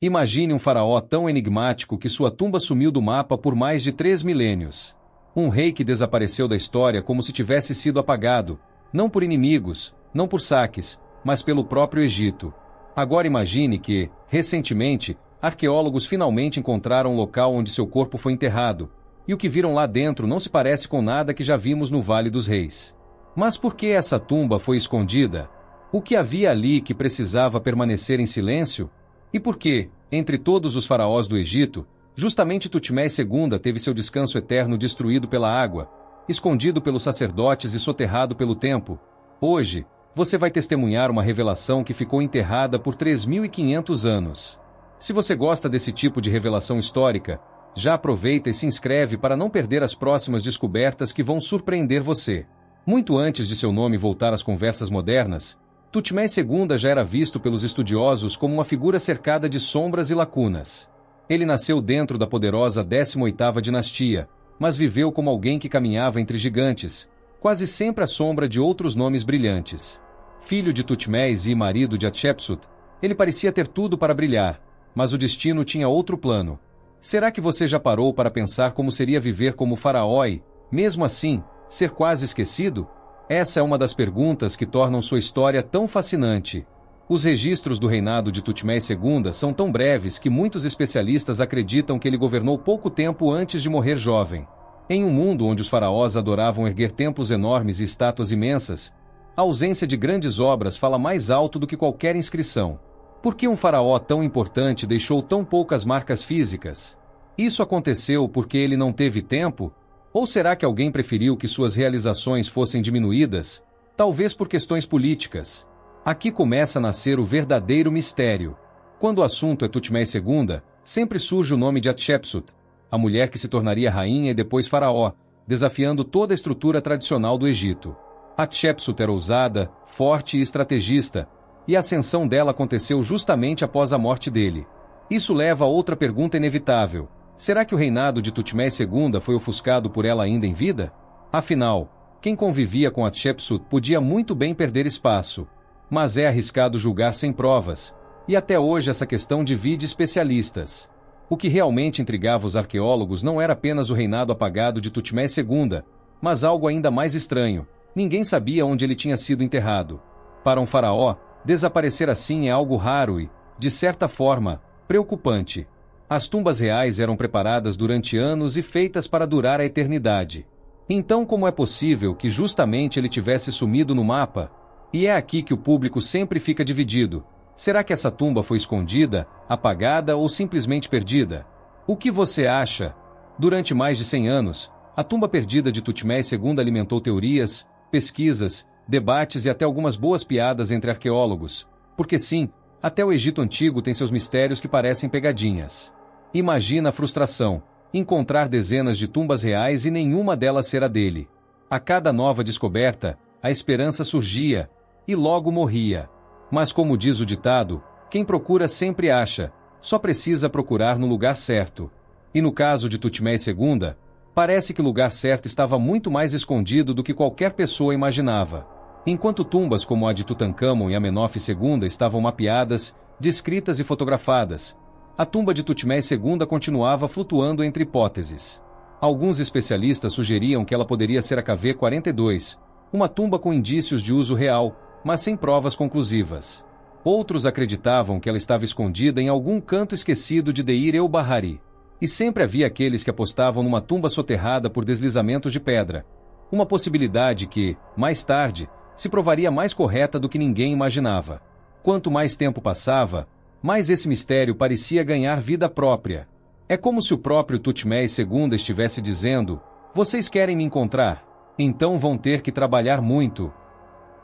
Imagine um faraó tão enigmático que sua tumba sumiu do mapa por mais de 3 milênios. Um rei que desapareceu da história como se tivesse sido apagado, não por inimigos, não por saques, mas pelo próprio Egito. Agora imagine que, recentemente, arqueólogos finalmente encontraram o local onde seu corpo foi enterrado, e o que viram lá dentro não se parece com nada que já vimos no Vale dos Reis. Mas por que essa tumba foi escondida? O que havia ali que precisava permanecer em silêncio? E por que, entre todos os faraós do Egito, justamente Tutmés II teve seu descanso eterno destruído pela água, escondido pelos sacerdotes e soterrado pelo tempo? Hoje, você vai testemunhar uma revelação que ficou enterrada por 3.500 anos. Se você gosta desse tipo de revelação histórica, já aproveita e se inscreve para não perder as próximas descobertas que vão surpreender você. Muito antes de seu nome voltar às conversas modernas, Tutmés II já era visto pelos estudiosos como uma figura cercada de sombras e lacunas. Ele nasceu dentro da poderosa 18ª dinastia, mas viveu como alguém que caminhava entre gigantes, quase sempre à sombra de outros nomes brilhantes. Filho de Tutmés e marido de Hatshepsut, ele parecia ter tudo para brilhar, mas o destino tinha outro plano. Será que você já parou para pensar como seria viver como faraó e, mesmo assim, ser quase esquecido? Essa é uma das perguntas que tornam sua história tão fascinante. Os registros do reinado de Tutmés II são tão breves que muitos especialistas acreditam que ele governou pouco tempo antes de morrer jovem. Em um mundo onde os faraós adoravam erguer templos enormes e estátuas imensas, a ausência de grandes obras fala mais alto do que qualquer inscrição. Por que um faraó tão importante deixou tão poucas marcas físicas? Isso aconteceu porque ele não teve tempo? Ou será que alguém preferiu que suas realizações fossem diminuídas? Talvez por questões políticas. Aqui começa a nascer o verdadeiro mistério. Quando o assunto é Tutmés II, sempre surge o nome de Hatshepsut, a mulher que se tornaria rainha e depois faraó, desafiando toda a estrutura tradicional do Egito. Hatshepsut era ousada, forte e estrategista, e a ascensão dela aconteceu justamente após a morte dele. Isso leva a outra pergunta inevitável. Será que o reinado de Tutmés II foi ofuscado por ela ainda em vida? Afinal, quem convivia com Hatshepsut podia muito bem perder espaço. Mas é arriscado julgar sem provas, e até hoje essa questão divide especialistas. O que realmente intrigava os arqueólogos não era apenas o reinado apagado de Tutmés II, mas algo ainda mais estranho. Ninguém sabia onde ele tinha sido enterrado. Para um faraó, desaparecer assim é algo raro e, de certa forma, preocupante. As tumbas reais eram preparadas durante anos e feitas para durar a eternidade. Então, como é possível que justamente ele tivesse sumido no mapa? E é aqui que o público sempre fica dividido. Será que essa tumba foi escondida, apagada ou simplesmente perdida? O que você acha? Durante mais de 100 anos, a tumba perdida de Tutmés II alimentou teorias, pesquisas, debates e até algumas boas piadas entre arqueólogos. Porque sim, até o Egito Antigo tem seus mistérios que parecem pegadinhas. Imagina a frustração, encontrar dezenas de tumbas reais e nenhuma delas ser a dele. A cada nova descoberta, a esperança surgia, e logo morria. Mas como diz o ditado, quem procura sempre acha, só precisa procurar no lugar certo. E no caso de Tutmés II, parece que o lugar certo estava muito mais escondido do que qualquer pessoa imaginava. Enquanto tumbas como a de Tutancâmon e Amenófis II estavam mapeadas, descritas e fotografadas, a tumba de Tutmés II continuava flutuando entre hipóteses. Alguns especialistas sugeriam que ela poderia ser a KV-42, uma tumba com indícios de uso real, mas sem provas conclusivas. Outros acreditavam que ela estava escondida em algum canto esquecido de Deir el-Bahari. E sempre havia aqueles que apostavam numa tumba soterrada por deslizamentos de pedra. Uma possibilidade que, mais tarde, se provaria mais correta do que ninguém imaginava. Quanto mais tempo passava, mais esse mistério parecia ganhar vida própria. É como se o próprio Tutmés II estivesse dizendo: "Vocês querem me encontrar? Então vão ter que trabalhar muito."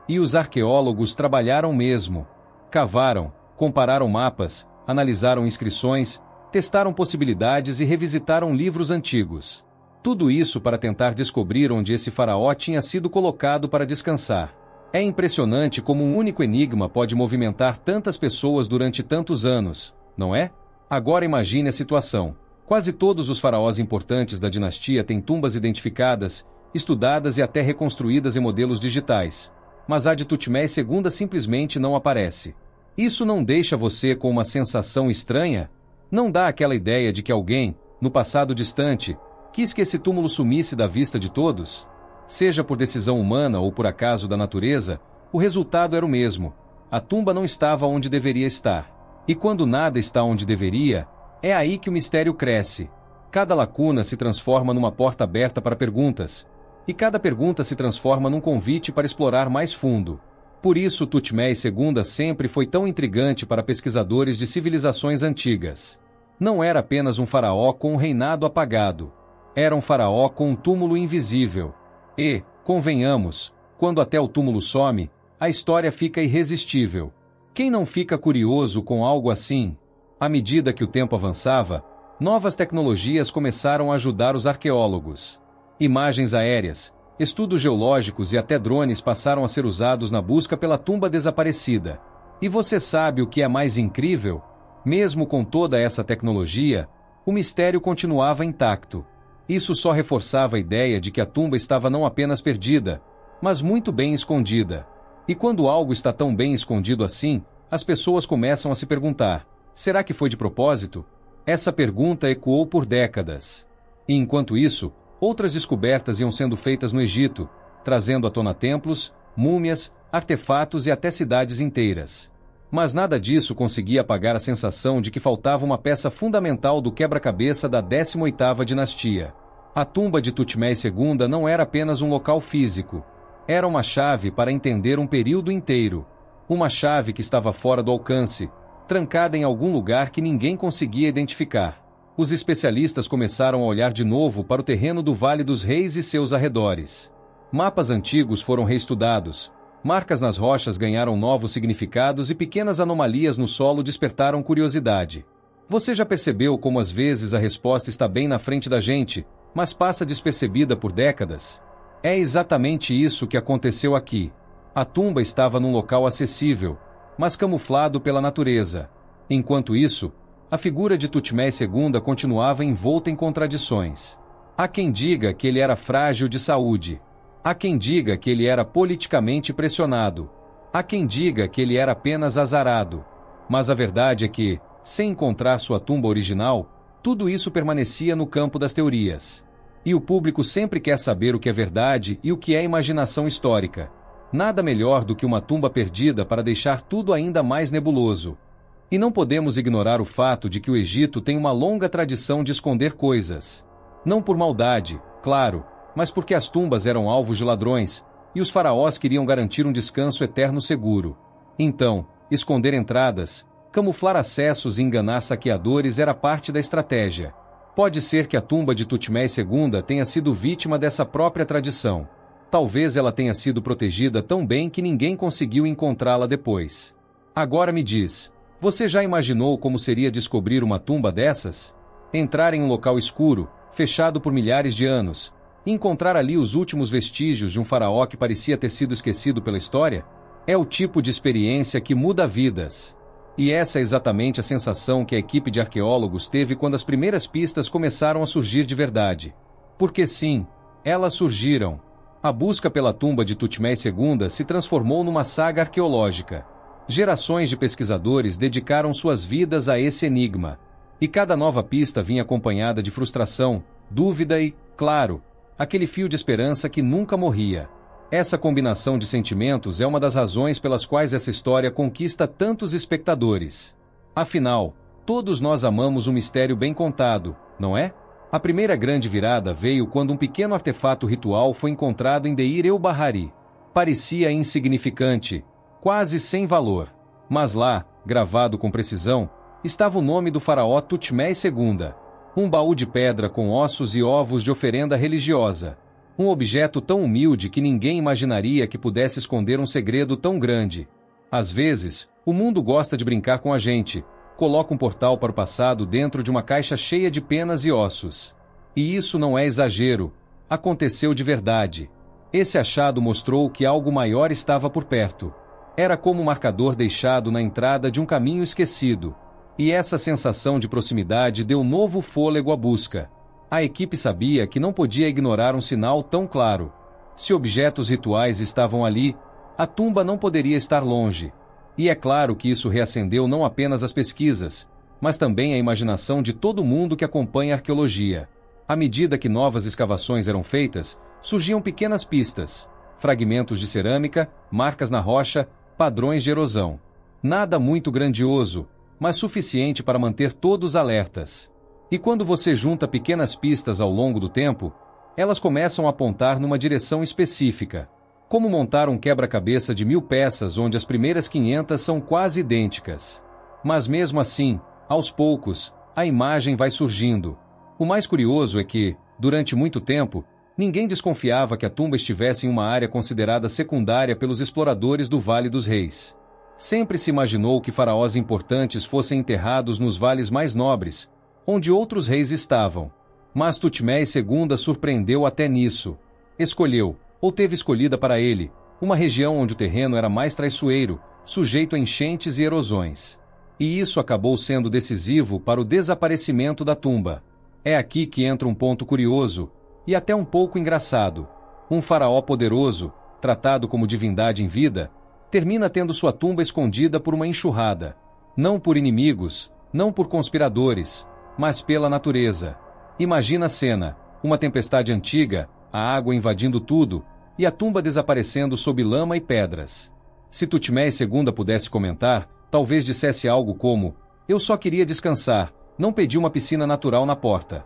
E os arqueólogos trabalharam mesmo. Cavaram, compararam mapas, analisaram inscrições, testaram possibilidades e revisitaram livros antigos. Tudo isso para tentar descobrir onde esse faraó tinha sido colocado para descansar. É impressionante como um único enigma pode movimentar tantas pessoas durante tantos anos, não é? Agora imagine a situação. Quase todos os faraós importantes da dinastia têm tumbas identificadas, estudadas e até reconstruídas em modelos digitais. Mas a de Tutmés II simplesmente não aparece. Isso não deixa você com uma sensação estranha? Não dá aquela ideia de que alguém, no passado distante, quis que esse túmulo sumisse da vista de todos? Seja por decisão humana ou por acaso da natureza, o resultado era o mesmo. A tumba não estava onde deveria estar. E quando nada está onde deveria, é aí que o mistério cresce. Cada lacuna se transforma numa porta aberta para perguntas. E cada pergunta se transforma num convite para explorar mais fundo. Por isso, Tutmés II sempre foi tão intrigante para pesquisadores de civilizações antigas. Não era apenas um faraó com um reinado apagado. Era um faraó com um túmulo invisível. E, convenhamos, quando até o túmulo some, a história fica irresistível. Quem não fica curioso com algo assim? À medida que o tempo avançava, novas tecnologias começaram a ajudar os arqueólogos. Imagens aéreas, estudos geológicos e até drones passaram a ser usados na busca pela tumba desaparecida. E você sabe o que é mais incrível? Mesmo com toda essa tecnologia, o mistério continuava intacto. Isso só reforçava a ideia de que a tumba estava não apenas perdida, mas muito bem escondida. E quando algo está tão bem escondido assim, as pessoas começam a se perguntar: será que foi de propósito? Essa pergunta ecoou por décadas. E enquanto isso, outras descobertas iam sendo feitas no Egito, trazendo à tona templos, múmias, artefatos e até cidades inteiras. Mas nada disso conseguia apagar a sensação de que faltava uma peça fundamental do quebra-cabeça da 18ª dinastia. A tumba de Tutmés II não era apenas um local físico. Era uma chave para entender um período inteiro. Uma chave que estava fora do alcance, trancada em algum lugar que ninguém conseguia identificar. Os especialistas começaram a olhar de novo para o terreno do Vale dos Reis e seus arredores. Mapas antigos foram reestudados, marcas nas rochas ganharam novos significados e pequenas anomalias no solo despertaram curiosidade. Você já percebeu como às vezes a resposta está bem na frente da gente, mas passa despercebida por décadas? É exatamente isso que aconteceu aqui. A tumba estava num local acessível, mas camuflado pela natureza. Enquanto isso, a figura de Tutmés II continuava envolta em contradições. Há quem diga que ele era frágil de saúde. Há quem diga que ele era politicamente pressionado. Há quem diga que ele era apenas azarado. Mas a verdade é que, sem encontrar sua tumba original, tudo isso permanecia no campo das teorias. E o público sempre quer saber o que é verdade e o que é imaginação histórica. Nada melhor do que uma tumba perdida para deixar tudo ainda mais nebuloso. E não podemos ignorar o fato de que o Egito tem uma longa tradição de esconder coisas. Não por maldade, claro, mas porque as tumbas eram alvos de ladrões, e os faraós queriam garantir um descanso eterno seguro. Então, esconder entradas, camuflar acessos e enganar saqueadores era parte da estratégia. Pode ser que a tumba de Tutmés II tenha sido vítima dessa própria tradição. Talvez ela tenha sido protegida tão bem que ninguém conseguiu encontrá-la depois. Agora me diz, você já imaginou como seria descobrir uma tumba dessas? Entrar em um local escuro, fechado por milhares de anos, e encontrar ali os últimos vestígios de um faraó que parecia ter sido esquecido pela história? É o tipo de experiência que muda vidas. E essa é exatamente a sensação que a equipe de arqueólogos teve quando as primeiras pistas começaram a surgir de verdade. Porque sim, elas surgiram. A busca pela tumba de Tutmés II se transformou numa saga arqueológica. Gerações de pesquisadores dedicaram suas vidas a esse enigma. E cada nova pista vinha acompanhada de frustração, dúvida e, claro, aquele fio de esperança que nunca morria. Essa combinação de sentimentos é uma das razões pelas quais essa história conquista tantos espectadores. Afinal, todos nós amamos um mistério bem contado, não é? A primeira grande virada veio quando um pequeno artefato ritual foi encontrado em Deir el-Bahari. Parecia insignificante, quase sem valor. Mas lá, gravado com precisão, estava o nome do faraó Tutmés II. Um baú de pedra com ossos e ovos de oferenda religiosa. Um objeto tão humilde que ninguém imaginaria que pudesse esconder um segredo tão grande. Às vezes, o mundo gosta de brincar com a gente, coloca um portal para o passado dentro de uma caixa cheia de penas e ossos. E isso não é exagero, aconteceu de verdade. Esse achado mostrou que algo maior estava por perto. Era como um marcador deixado na entrada de um caminho esquecido. E essa sensação de proximidade deu novo fôlego à busca. A equipe sabia que não podia ignorar um sinal tão claro. Se objetos rituais estavam ali, a tumba não poderia estar longe. E é claro que isso reacendeu não apenas as pesquisas, mas também a imaginação de todo mundo que acompanha a arqueologia. À medida que novas escavações eram feitas, surgiam pequenas pistas, fragmentos de cerâmica, marcas na rocha, padrões de erosão. Nada muito grandioso, mas suficiente para manter todos alertas. E quando você junta pequenas pistas ao longo do tempo, elas começam a apontar numa direção específica. Como montar um quebra-cabeça de 1000 peças onde as primeiras 500 são quase idênticas. Mas mesmo assim, aos poucos, a imagem vai surgindo. O mais curioso é que, durante muito tempo, ninguém desconfiava que a tumba estivesse em uma área considerada secundária pelos exploradores do Vale dos Reis. Sempre se imaginou que faraós importantes fossem enterrados nos vales mais nobres, onde outros reis estavam. Mas Tutmés II surpreendeu até nisso. Escolheu, ou teve escolhida para ele, uma região onde o terreno era mais traiçoeiro, sujeito a enchentes e erosões. E isso acabou sendo decisivo para o desaparecimento da tumba. É aqui que entra um ponto curioso, e até um pouco engraçado. Um faraó poderoso, tratado como divindade em vida, termina tendo sua tumba escondida por uma enxurrada. Não por inimigos, não por conspiradores, mas pela natureza. Imagina a cena, uma tempestade antiga, a água invadindo tudo, e a tumba desaparecendo sob lama e pedras. Se Tutmés II pudesse comentar, talvez dissesse algo como: "Eu só queria descansar, não pedi uma piscina natural na porta."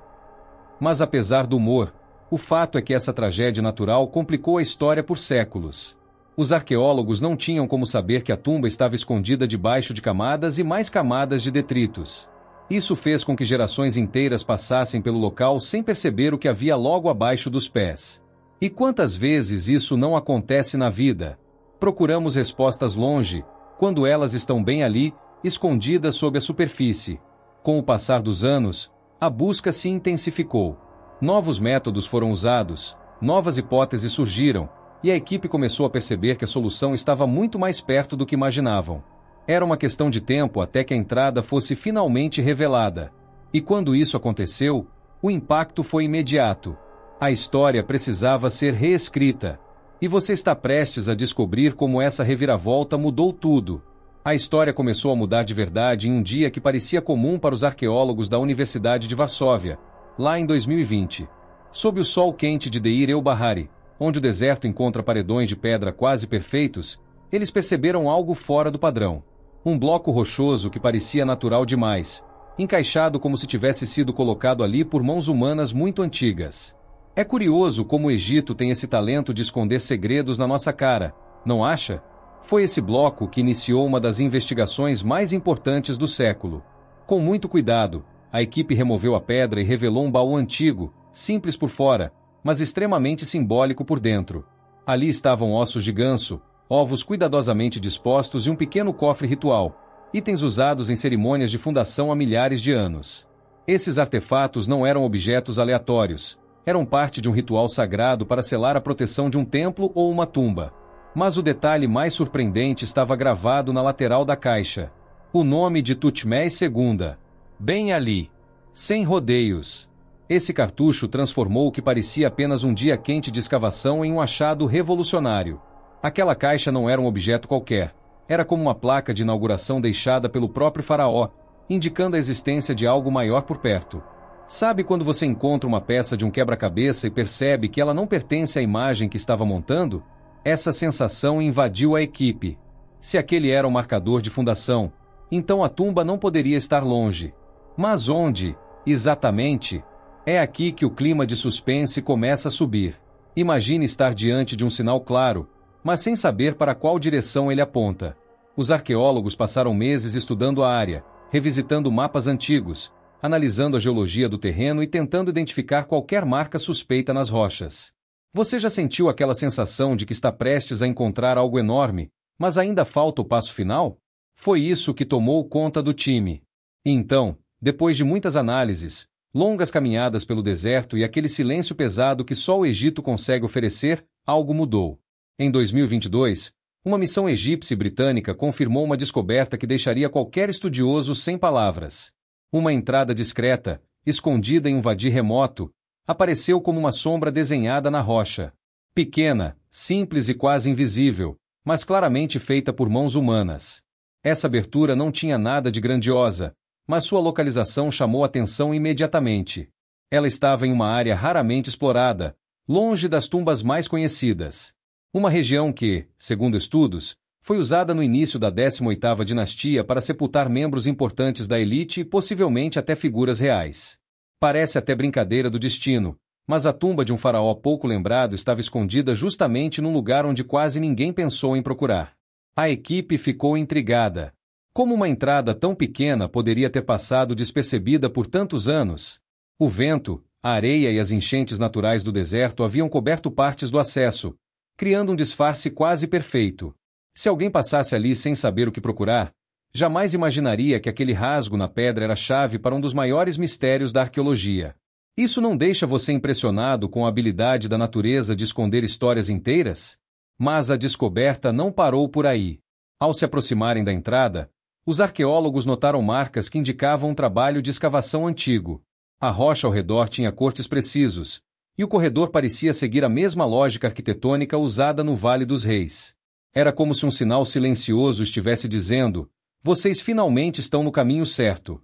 Mas apesar do humor, o fato é que essa tragédia natural complicou a história por séculos. Os arqueólogos não tinham como saber que a tumba estava escondida debaixo de camadas e mais camadas de detritos. Isso fez com que gerações inteiras passassem pelo local sem perceber o que havia logo abaixo dos pés. E quantas vezes isso não acontece na vida? Procuramos respostas longe, quando elas estão bem ali, escondidas sob a superfície. Com o passar dos anos, a busca se intensificou. Novos métodos foram usados, novas hipóteses surgiram, e a equipe começou a perceber que a solução estava muito mais perto do que imaginavam. Era uma questão de tempo até que a entrada fosse finalmente revelada. E quando isso aconteceu, o impacto foi imediato. A história precisava ser reescrita. E você está prestes a descobrir como essa reviravolta mudou tudo. A história começou a mudar de verdade em um dia que parecia comum para os arqueólogos da Universidade de Varsóvia, lá em 2020. Sob o sol quente de Deir el-Bahari, onde o deserto encontra paredões de pedra quase perfeitos, eles perceberam algo fora do padrão. Um bloco rochoso que parecia natural demais, encaixado como se tivesse sido colocado ali por mãos humanas muito antigas. É curioso como o Egito tem esse talento de esconder segredos na nossa cara, não acha? Foi esse bloco que iniciou uma das investigações mais importantes do século. Com muito cuidado, a equipe removeu a pedra e revelou um baú antigo, simples por fora, mas extremamente simbólico por dentro. Ali estavam ossos de ganso, ovos cuidadosamente dispostos e um pequeno cofre ritual, itens usados em cerimônias de fundação há milhares de anos. Esses artefatos não eram objetos aleatórios, eram parte de um ritual sagrado para selar a proteção de um templo ou uma tumba. Mas o detalhe mais surpreendente estava gravado na lateral da caixa. O nome de Tutmés II. Bem ali. Sem rodeios. Esse cartucho transformou o que parecia apenas um dia quente de escavação em um achado revolucionário. Aquela caixa não era um objeto qualquer. Era como uma placa de inauguração deixada pelo próprio faraó, indicando a existência de algo maior por perto. Sabe quando você encontra uma peça de um quebra-cabeça e percebe que ela não pertence à imagem que estava montando? Essa sensação invadiu a equipe. Se aquele era um marcador de fundação, então a tumba não poderia estar longe. Mas onde, exatamente? É aqui que o clima de suspense começa a subir. Imagine estar diante de um sinal claro, mas sem saber para qual direção ele aponta. Os arqueólogos passaram meses estudando a área, revisitando mapas antigos, analisando a geologia do terreno e tentando identificar qualquer marca suspeita nas rochas. Você já sentiu aquela sensação de que está prestes a encontrar algo enorme, mas ainda falta o passo final? Foi isso que tomou conta do time. E então, depois de muitas análises, longas caminhadas pelo deserto e aquele silêncio pesado que só o Egito consegue oferecer, algo mudou. Em 2022, uma missão egípcia e britânica confirmou uma descoberta que deixaria qualquer estudioso sem palavras. Uma entrada discreta, escondida em um vadi remoto, apareceu como uma sombra desenhada na rocha. Pequena, simples e quase invisível, mas claramente feita por mãos humanas. Essa abertura não tinha nada de grandiosa, mas sua localização chamou atenção imediatamente. Ela estava em uma área raramente explorada, longe das tumbas mais conhecidas. Uma região que, segundo estudos, foi usada no início da 18ª dinastia para sepultar membros importantes da elite e possivelmente até figuras reais. Parece até brincadeira do destino, mas a tumba de um faraó pouco lembrado estava escondida justamente num lugar onde quase ninguém pensou em procurar. A equipe ficou intrigada. Como uma entrada tão pequena poderia ter passado despercebida por tantos anos? O vento, a areia e as enchentes naturais do deserto haviam coberto partes do acesso, criando um disfarce quase perfeito. Se alguém passasse ali sem saber o que procurar, jamais imaginaria que aquele rasgo na pedra era a chave para um dos maiores mistérios da arqueologia. Isso não deixa você impressionado com a habilidade da natureza de esconder histórias inteiras? Mas a descoberta não parou por aí. Ao se aproximarem da entrada, os arqueólogos notaram marcas que indicavam um trabalho de escavação antigo. A rocha ao redor tinha cortes precisos, e o corredor parecia seguir a mesma lógica arquitetônica usada no Vale dos Reis. Era como se um sinal silencioso estivesse dizendo: vocês finalmente estão no caminho certo.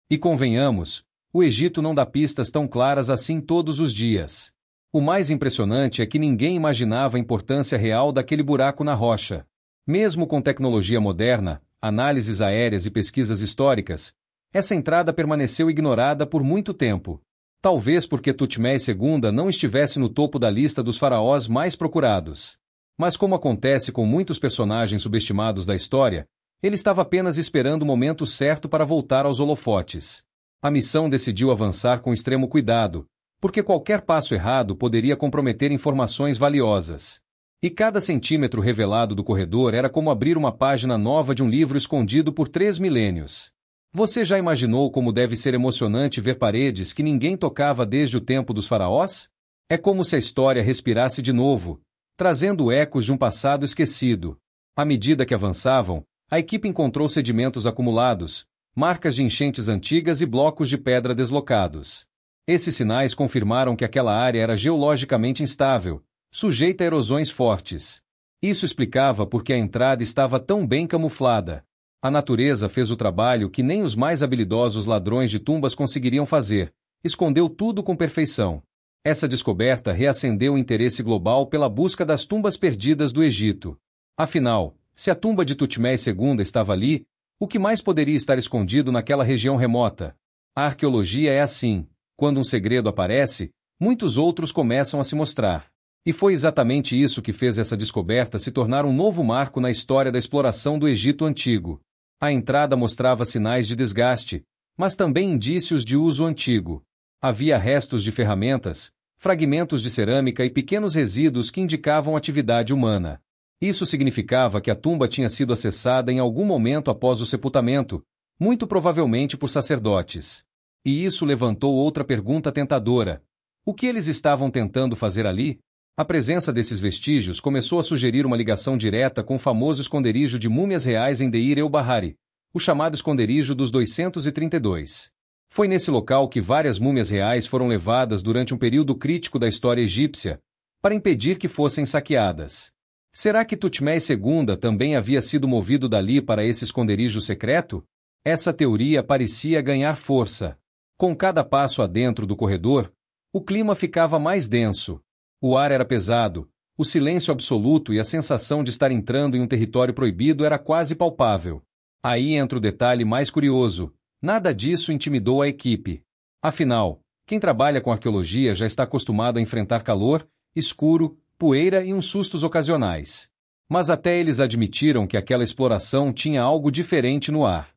E convenhamos, o Egito não dá pistas tão claras assim todos os dias. O mais impressionante é que ninguém imaginava a importância real daquele buraco na rocha. Mesmo com tecnologia moderna, análises aéreas e pesquisas históricas, essa entrada permaneceu ignorada por muito tempo. Talvez porque Tutmés II não estivesse no topo da lista dos faraós mais procurados. Mas como acontece com muitos personagens subestimados da história, ele estava apenas esperando o momento certo para voltar aos holofotes. A missão decidiu avançar com extremo cuidado, porque qualquer passo errado poderia comprometer informações valiosas. E cada centímetro revelado do corredor era como abrir uma página nova de um livro escondido por 3 milênios. Você já imaginou como deve ser emocionante ver paredes que ninguém tocava desde o tempo dos faraós? É como se a história respirasse de novo, trazendo ecos de um passado esquecido. À medida que avançavam, a equipe encontrou sedimentos acumulados, marcas de enchentes antigas e blocos de pedra deslocados. Esses sinais confirmaram que aquela área era geologicamente instável, sujeita a erosões fortes. Isso explicava por que a entrada estava tão bem camuflada. A natureza fez o trabalho que nem os mais habilidosos ladrões de tumbas conseguiriam fazer, escondeu tudo com perfeição. Essa descoberta reacendeu o interesse global pela busca das tumbas perdidas do Egito. Afinal, se a tumba de Tutmés II estava ali, o que mais poderia estar escondido naquela região remota? A arqueologia é assim: quando um segredo aparece, muitos outros começam a se mostrar. E foi exatamente isso que fez essa descoberta se tornar um novo marco na história da exploração do Egito Antigo. A entrada mostrava sinais de desgaste, mas também indícios de uso antigo. Havia restos de ferramentas, fragmentos de cerâmica e pequenos resíduos que indicavam atividade humana. Isso significava que a tumba tinha sido acessada em algum momento após o sepultamento, muito provavelmente por sacerdotes. E isso levantou outra pergunta tentadora: o que eles estavam tentando fazer ali? A presença desses vestígios começou a sugerir uma ligação direta com o famoso esconderijo de múmias reais em Deir el-Bahari, o chamado esconderijo dos 232. Foi nesse local que várias múmias reais foram levadas durante um período crítico da história egípcia, para impedir que fossem saqueadas. Será que Tutmés II também havia sido movido dali para esse esconderijo secreto? Essa teoria parecia ganhar força. Com cada passo adentro do corredor, o clima ficava mais denso. O ar era pesado, o silêncio absoluto e a sensação de estar entrando em um território proibido era quase palpável. Aí entra o detalhe mais curioso: nada disso intimidou a equipe. Afinal, quem trabalha com arqueologia já está acostumado a enfrentar calor, escuro, poeira e uns sustos ocasionais. Mas até eles admitiram que aquela exploração tinha algo diferente no ar.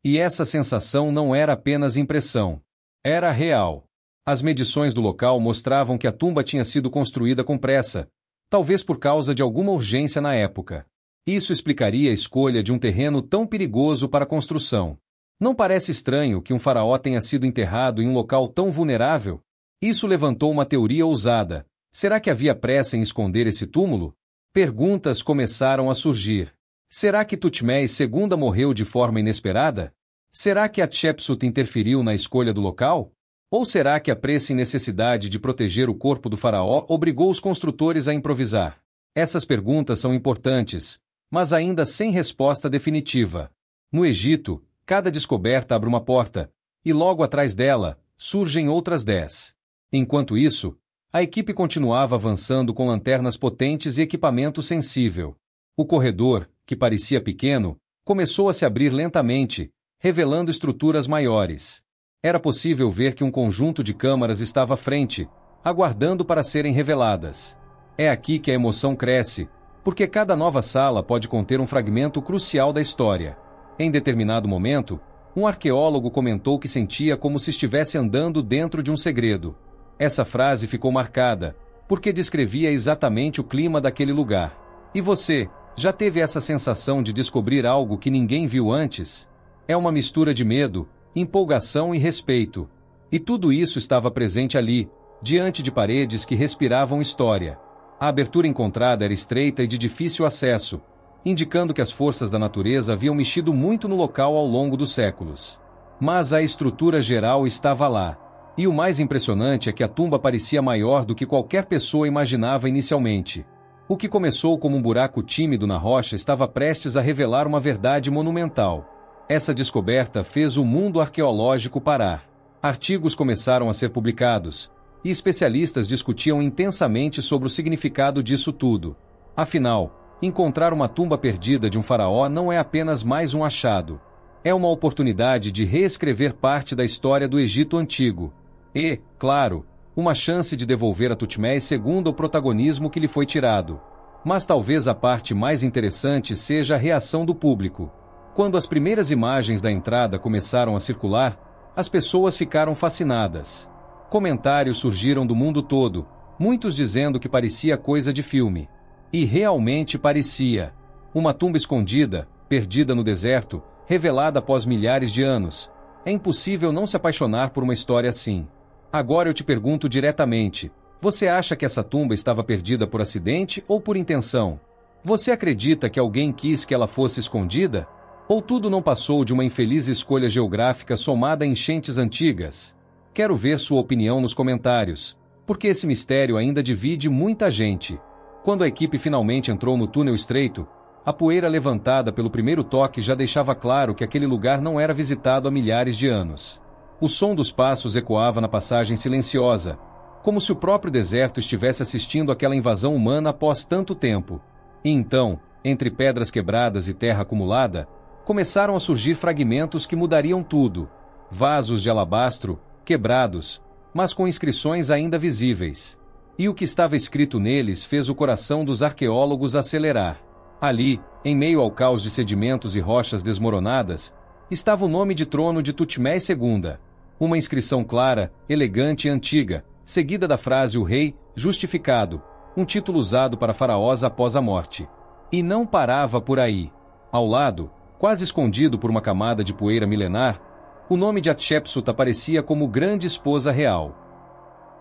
E essa sensação não era apenas impressão. Era real. As medições do local mostravam que a tumba tinha sido construída com pressa, talvez por causa de alguma urgência na época. Isso explicaria a escolha de um terreno tão perigoso para a construção. Não parece estranho que um faraó tenha sido enterrado em um local tão vulnerável? Isso levantou uma teoria ousada. Será que havia pressa em esconder esse túmulo? Perguntas começaram a surgir. Será que Tutmés II morreu de forma inesperada? Será que Hatshepsut interferiu na escolha do local? Ou será que a pressa e necessidade de proteger o corpo do faraó obrigou os construtores a improvisar? Essas perguntas são importantes, mas ainda sem resposta definitiva. No Egito, cada descoberta abre uma porta, e logo atrás dela, surgem outras 10. Enquanto isso, a equipe continuava avançando com lanternas potentes e equipamento sensível. O corredor, que parecia pequeno, começou a se abrir lentamente, revelando estruturas maiores. Era possível ver que um conjunto de câmaras estava à frente, aguardando para serem reveladas. É aqui que a emoção cresce, porque cada nova sala pode conter um fragmento crucial da história. Em determinado momento, um arqueólogo comentou que sentia como se estivesse andando dentro de um segredo. Essa frase ficou marcada, porque descrevia exatamente o clima daquele lugar. E você, já teve essa sensação de descobrir algo que ninguém viu antes? É uma mistura de medo, empolgação e respeito. E tudo isso estava presente ali, diante de paredes que respiravam história. A abertura encontrada era estreita e de difícil acesso, indicando que as forças da natureza haviam mexido muito no local ao longo dos séculos. Mas a estrutura geral estava lá. E o mais impressionante é que a tumba parecia maior do que qualquer pessoa imaginava inicialmente. O que começou como um buraco tímido na rocha estava prestes a revelar uma verdade monumental. Essa descoberta fez o mundo arqueológico parar. Artigos começaram a ser publicados, e especialistas discutiam intensamente sobre o significado disso tudo. Afinal, encontrar uma tumba perdida de um faraó não é apenas mais um achado. É uma oportunidade de reescrever parte da história do Egito Antigo. E, claro, uma chance de devolver a Tutmés II o protagonismo que lhe foi tirado. Mas talvez a parte mais interessante seja a reação do público. Quando as primeiras imagens da entrada começaram a circular, as pessoas ficaram fascinadas. Comentários surgiram do mundo todo, muitos dizendo que parecia coisa de filme. E realmente parecia. Uma tumba escondida, perdida no deserto, revelada após milhares de anos. É impossível não se apaixonar por uma história assim. Agora eu te pergunto diretamente, você acha que essa tumba estava perdida por acidente ou por intenção? Você acredita que alguém quis que ela fosse escondida? Ou tudo não passou de uma infeliz escolha geográfica somada a enchentes antigas? Quero ver sua opinião nos comentários, porque esse mistério ainda divide muita gente. Quando a equipe finalmente entrou no túnel estreito, a poeira levantada pelo primeiro toque já deixava claro que aquele lugar não era visitado há milhares de anos. O som dos passos ecoava na passagem silenciosa, como se o próprio deserto estivesse assistindo àquela invasão humana após tanto tempo. E então, entre pedras quebradas e terra acumulada, começaram a surgir fragmentos que mudariam tudo. Vasos de alabastro, quebrados, mas com inscrições ainda visíveis. E o que estava escrito neles fez o coração dos arqueólogos acelerar. Ali, em meio ao caos de sedimentos e rochas desmoronadas, estava o nome de trono de Tutmés II. Uma inscrição clara, elegante e antiga, seguida da frase "O Rei, justificado", um título usado para faraós após a morte. E não parava por aí. Ao lado, quase escondido por uma camada de poeira milenar, o nome de Hatshepsut aparecia como grande esposa real.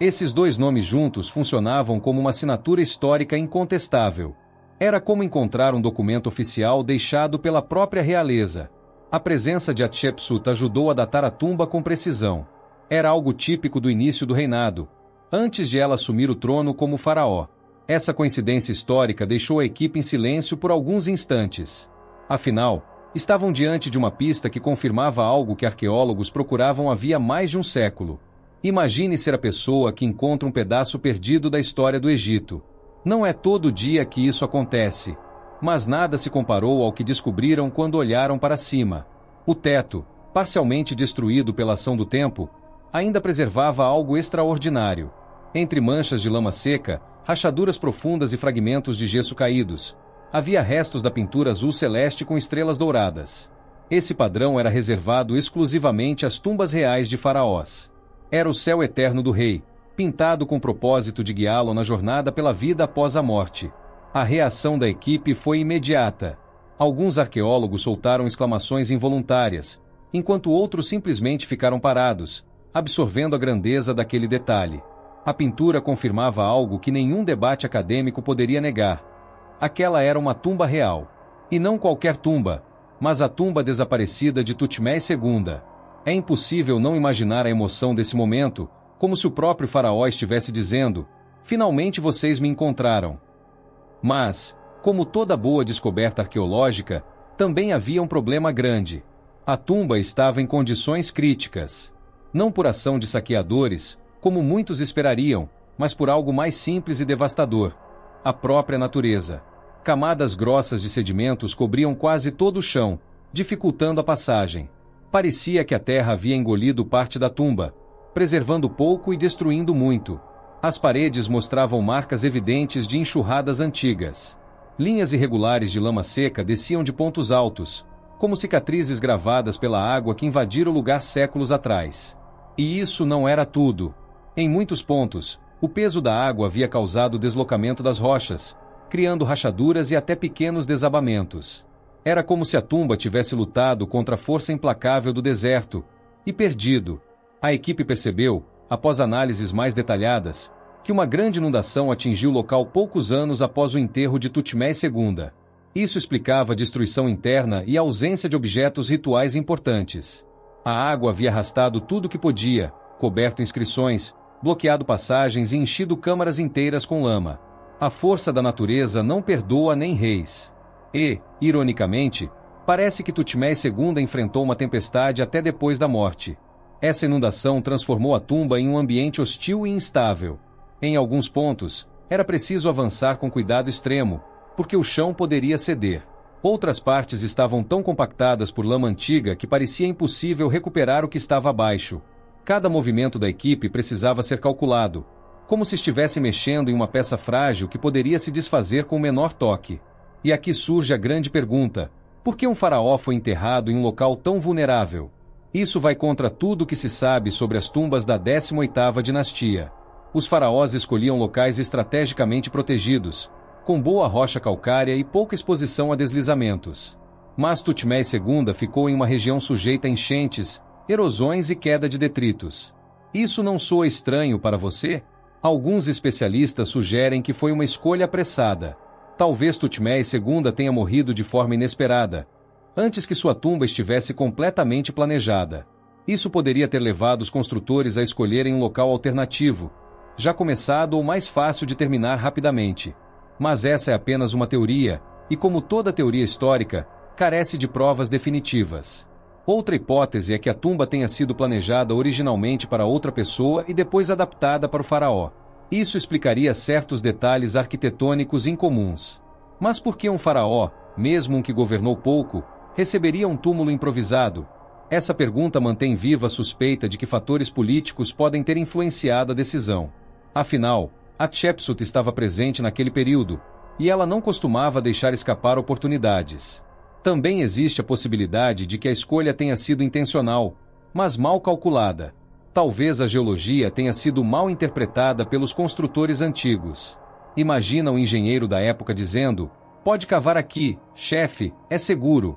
Esses dois nomes juntos funcionavam como uma assinatura histórica incontestável. Era como encontrar um documento oficial deixado pela própria realeza. A presença de Hatshepsut ajudou a datar a tumba com precisão. Era algo típico do início do reinado, antes de ela assumir o trono como faraó. Essa coincidência histórica deixou a equipe em silêncio por alguns instantes. Afinal, estavam diante de uma pista que confirmava algo que arqueólogos procuravam havia mais de um século. Imagine ser a pessoa que encontra um pedaço perdido da história do Egito. Não é todo dia que isso acontece. Mas nada se comparou ao que descobriram quando olharam para cima. O teto, parcialmente destruído pela ação do tempo, ainda preservava algo extraordinário. Entre manchas de lama seca, rachaduras profundas e fragmentos de gesso caídos, havia restos da pintura azul celeste com estrelas douradas. Esse padrão era reservado exclusivamente às tumbas reais de faraós. Era o céu eterno do rei, pintado com o propósito de guiá-lo na jornada pela vida após a morte. A reação da equipe foi imediata. Alguns arqueólogos soltaram exclamações involuntárias, enquanto outros simplesmente ficaram parados, absorvendo a grandeza daquele detalhe. A pintura confirmava algo que nenhum debate acadêmico poderia negar. Aquela era uma tumba real. E não qualquer tumba, mas a tumba desaparecida de Tutmés II. É impossível não imaginar a emoção desse momento, como se o próprio faraó estivesse dizendo: "Finalmente vocês me encontraram." Mas, Como toda boa descoberta arqueológica, também havia um problema grande. A tumba estava em condições críticas. Não por ação de saqueadores, como muitos esperariam, mas por algo mais simples e devastador: a própria natureza. Camadas grossas de sedimentos cobriam quase todo o chão, dificultando a passagem. Parecia que a terra havia engolido parte da tumba, preservando pouco e destruindo muito. As paredes mostravam marcas evidentes de enxurradas antigas. Linhas irregulares de lama seca desciam de pontos altos, como cicatrizes gravadas pela água que invadira o lugar séculos atrás. E isso não era tudo. Em muitos pontos, o peso da água havia causado o deslocamento das rochas, criando rachaduras e até pequenos desabamentos. Era como se a tumba tivesse lutado contra a força implacável do deserto, e perdido. A equipe percebeu, após análises mais detalhadas, que uma grande inundação atingiu o local poucos anos após o enterro de Tutmés II. Isso explicava a destruição interna e a ausência de objetos rituais importantes. A água havia arrastado tudo o que podia, coberto inscrições, bloqueado passagens e enchido câmaras inteiras com lama. A força da natureza não perdoa nem reis. E, ironicamente, parece que Tutmés II enfrentou uma tempestade até depois da morte. Essa inundação transformou a tumba em um ambiente hostil e instável. Em alguns pontos, era preciso avançar com cuidado extremo, porque o chão poderia ceder. Outras partes estavam tão compactadas por lama antiga que parecia impossível recuperar o que estava abaixo. Cada movimento da equipe precisava ser calculado, como se estivesse mexendo em uma peça frágil que poderia se desfazer com o menor toque. E aqui surge a grande pergunta: por que um faraó foi enterrado em um local tão vulnerável? Isso vai contra tudo o que se sabe sobre as tumbas da 18ª dinastia. Os faraós escolhiam locais estrategicamente protegidos, com boa rocha calcária e pouca exposição a deslizamentos. Mas Tutmés II ficou em uma região sujeita a enchentes, erosões e queda de detritos. Isso não soa estranho para você? Alguns especialistas sugerem que foi uma escolha apressada. Talvez Tutmés II tenha morrido de forma inesperada, antes que sua tumba estivesse completamente planejada. Isso poderia ter levado os construtores a escolherem um local alternativo, já começado ou mais fácil de terminar rapidamente. Mas essa é apenas uma teoria, e como toda teoria histórica, carece de provas definitivas. Outra hipótese é que a tumba tenha sido planejada originalmente para outra pessoa e depois adaptada para o faraó. Isso explicaria certos detalhes arquitetônicos incomuns. Mas por que um faraó, mesmo um que governou pouco, receberia um túmulo improvisado? Essa pergunta mantém viva a suspeita de que fatores políticos podem ter influenciado a decisão. Afinal, Hatshepsut estava presente naquele período, e ela não costumava deixar escapar oportunidades. Também existe a possibilidade de que a escolha tenha sido intencional, mas mal calculada. Talvez a geologia tenha sido mal interpretada pelos construtores antigos. Imagina um engenheiro da época dizendo: "Pode cavar aqui, chefe, é seguro."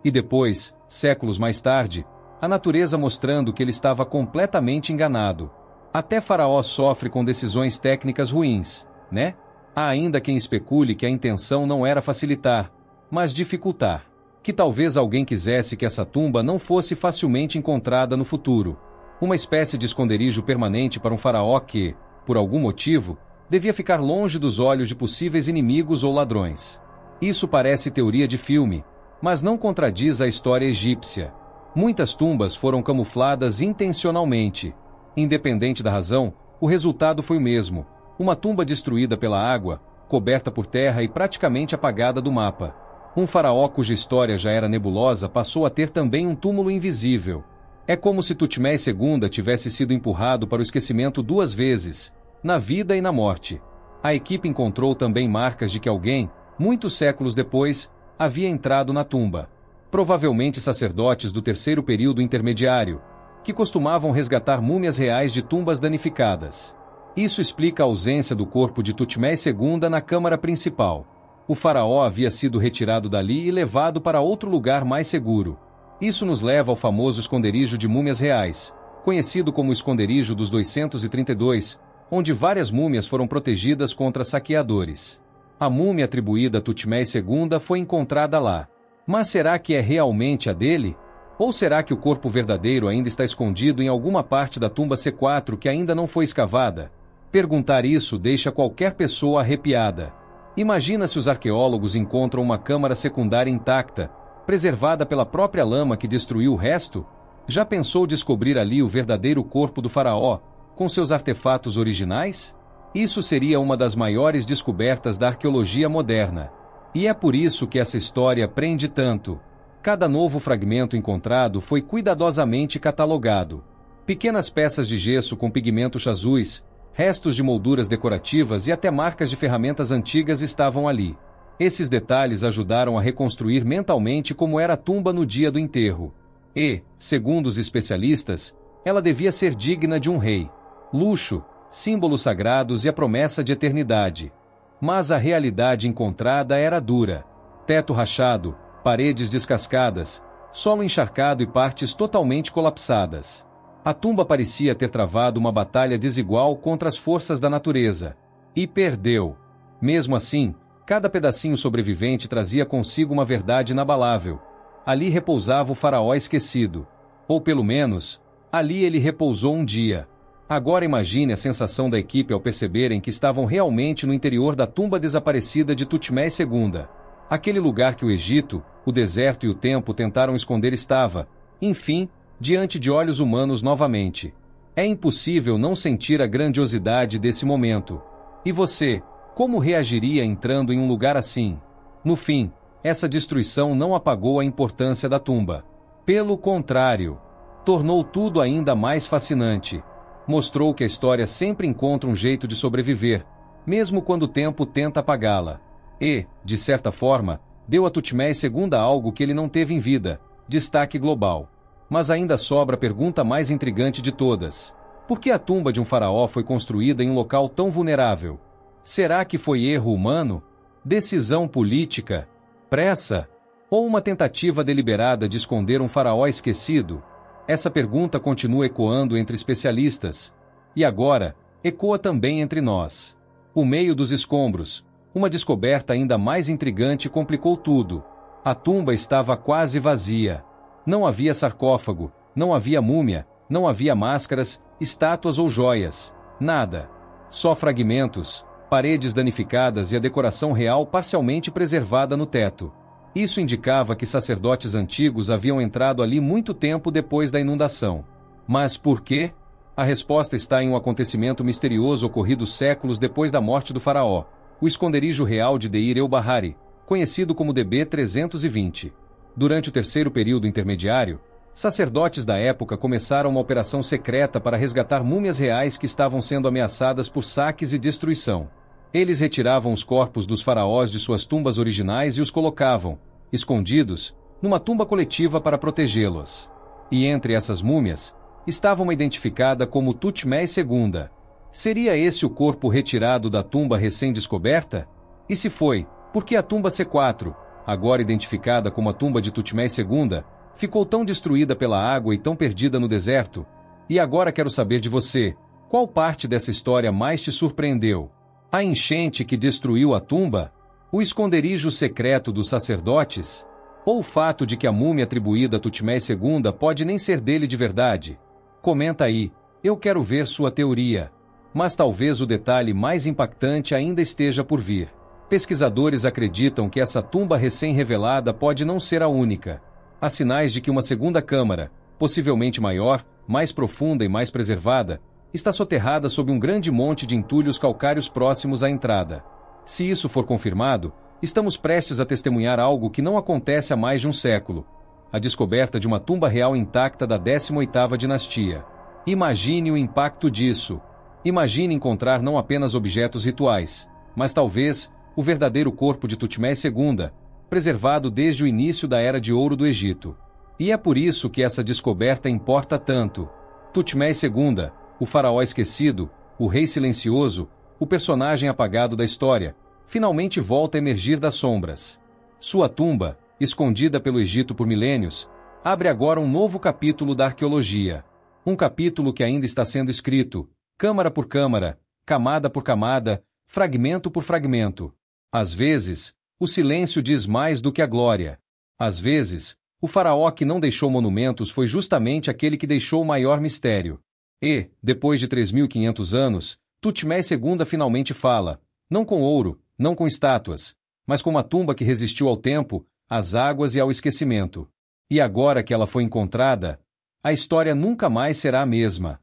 E depois, séculos mais tarde, a natureza mostrando que ele estava completamente enganado. Até Faraó sofre com decisões técnicas ruins, né? Há ainda quem especule que a intenção não era facilitar, mas dificultar. Que talvez alguém quisesse que essa tumba não fosse facilmente encontrada no futuro. Uma espécie de esconderijo permanente para um faraó que, por algum motivo, devia ficar longe dos olhos de possíveis inimigos ou ladrões. Isso parece teoria de filme, mas não contradiz a história egípcia. Muitas tumbas foram camufladas intencionalmente. Independente da razão, o resultado foi o mesmo: uma tumba destruída pela água, coberta por terra e praticamente apagada do mapa. Um faraó cuja história já era nebulosa passou a ter também um túmulo invisível. É como se Tutmés II tivesse sido empurrado para o esquecimento duas vezes, na vida e na morte. A equipe encontrou também marcas de que alguém, muitos séculos depois, havia entrado na tumba. Provavelmente sacerdotes do terceiro período intermediário, que costumavam resgatar múmias reais de tumbas danificadas. Isso explica a ausência do corpo de Tutmés II na câmara principal. O faraó havia sido retirado dali e levado para outro lugar mais seguro. Isso nos leva ao famoso esconderijo de múmias reais, conhecido como o esconderijo dos 232, onde várias múmias foram protegidas contra saqueadores. A múmia atribuída a Tutmés II foi encontrada lá. Mas será que é realmente a dele? Ou será que o corpo verdadeiro ainda está escondido em alguma parte da tumba C4 que ainda não foi escavada? Perguntar isso deixa qualquer pessoa arrepiada. Imagina se os arqueólogos encontram uma câmara secundária intacta, preservada pela própria lama que destruiu o resto? Já pensou descobrir ali o verdadeiro corpo do faraó, com seus artefatos originais? Isso seria uma das maiores descobertas da arqueologia moderna. E é por isso que essa história prende tanto. Cada novo fragmento encontrado foi cuidadosamente catalogado. Pequenas peças de gesso com pigmentos azuis, restos de molduras decorativas e até marcas de ferramentas antigas estavam ali. Esses detalhes ajudaram a reconstruir mentalmente como era a tumba no dia do enterro. E, segundo os especialistas, ela devia ser digna de um rei. Luxo, símbolos sagrados e a promessa de eternidade. Mas a realidade encontrada era dura. Teto rachado, paredes descascadas, solo encharcado e partes totalmente colapsadas. A tumba parecia ter travado uma batalha desigual contra as forças da natureza. E perdeu. Mesmo assim, cada pedacinho sobrevivente trazia consigo uma verdade inabalável. Ali repousava o faraó esquecido. Ou pelo menos, ali ele repousou um dia. Agora imagine a sensação da equipe ao perceberem que estavam realmente no interior da tumba desaparecida de Tutmés II. Aquele lugar que o Egito, o deserto e o tempo tentaram esconder estava, enfim, diante de olhos humanos novamente. É impossível não sentir a grandiosidade desse momento. E você, como reagiria entrando em um lugar assim? No fim, essa destruição não apagou a importância da tumba. Pelo contrário, tornou tudo ainda mais fascinante. Mostrou que a história sempre encontra um jeito de sobreviver, mesmo quando o tempo tenta apagá-la. E, de certa forma, deu a Tutmés II algo que ele não teve em vida: destaque global. Mas ainda sobra a pergunta mais intrigante de todas. Por que a tumba de um faraó foi construída em um local tão vulnerável? Será que foi erro humano? Decisão política? Pressa? Ou uma tentativa deliberada de esconder um faraó esquecido? Essa pergunta continua ecoando entre especialistas. E agora, ecoa também entre nós. O meio dos escombros, uma descoberta ainda mais intrigante complicou tudo. A tumba estava quase vazia. Não havia sarcófago, não havia múmia, não havia máscaras, estátuas ou joias. Nada. Só fragmentos, paredes danificadas e a decoração real parcialmente preservada no teto. Isso indicava que sacerdotes antigos haviam entrado ali muito tempo depois da inundação. Mas por quê? A resposta está em um acontecimento misterioso ocorrido séculos depois da morte do faraó, o esconderijo real de Deir el-Bahari, conhecido como DB 320. Durante o terceiro período intermediário, sacerdotes da época começaram uma operação secreta para resgatar múmias reais que estavam sendo ameaçadas por saques e destruição. Eles retiravam os corpos dos faraós de suas tumbas originais e os colocavam, escondidos, numa tumba coletiva para protegê-los. E entre essas múmias, estava uma identificada como Tutmés II. Seria esse o corpo retirado da tumba recém-descoberta? E se foi, por que a tumba C4, agora identificada como a tumba de Tutmés II, ficou tão destruída pela água e tão perdida no deserto? E agora quero saber de você, qual parte dessa história mais te surpreendeu? A enchente que destruiu a tumba? O esconderijo secreto dos sacerdotes? Ou o fato de que a múmia atribuída a Tutmés II pode nem ser dele de verdade? Comenta aí, eu quero ver sua teoria. Mas talvez o detalhe mais impactante ainda esteja por vir. Pesquisadores acreditam que essa tumba recém-revelada pode não ser a única. Há sinais de que uma segunda câmara, possivelmente maior, mais profunda e mais preservada, está soterrada sob um grande monte de entulhos calcários próximos à entrada. Se isso for confirmado, estamos prestes a testemunhar algo que não acontece há mais de um século: a descoberta de uma tumba real intacta da 18ª dinastia. Imagine o impacto disso. Imagine encontrar não apenas objetos rituais, mas talvez o verdadeiro corpo de Tutmés II, preservado desde o início da Era de Ouro do Egito. E é por isso que essa descoberta importa tanto. Tutmés II, o faraó esquecido, o rei silencioso, o personagem apagado da história, finalmente volta a emergir das sombras. Sua tumba, escondida pelo Egito por milênios, abre agora um novo capítulo da arqueologia. Um capítulo que ainda está sendo escrito, câmara por câmara, camada por camada, fragmento por fragmento. Às vezes, o silêncio diz mais do que a glória. Às vezes, o faraó que não deixou monumentos foi justamente aquele que deixou o maior mistério. E, depois de 3.500 anos, Tutmés II finalmente fala, não com ouro, não com estátuas, mas com uma tumba que resistiu ao tempo, às águas e ao esquecimento. E agora que ela foi encontrada, a história nunca mais será a mesma.